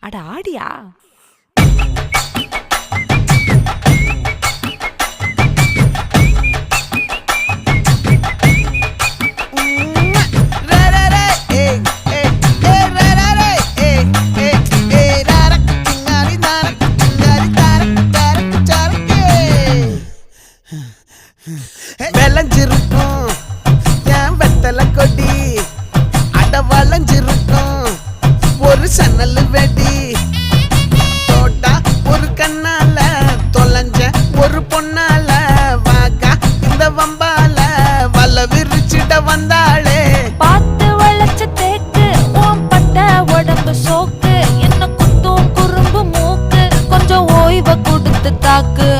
அட ஆடியா? விளைஞ்சிருக்கும் என் வெத்தலை கொடி, அட வளைஞ்சிருக்கும் ஒரு சன்னல் வெடி. தோட்டா ஒரு கண்ணால தொலைஞ்ச ஒரு பொண்ணால வாக்கா இந்த வம்பால வல விரிச்சிட வந்தாளே. பார்த்து வளைச்ச தேக்கு ஓம் பட்ட உடம்பு சோக்கு, என்ன குத்தும் குறும்பு மூக்கு, கொஞ்சம் ஓய்வை கொடுத்து தாக்கு.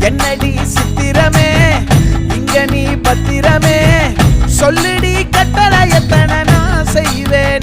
என்னடி சித்திரமே இங்க நீ பத்திரமே, சொல்லுடி கட்டளை எத்தனை நான் செய்வேன்.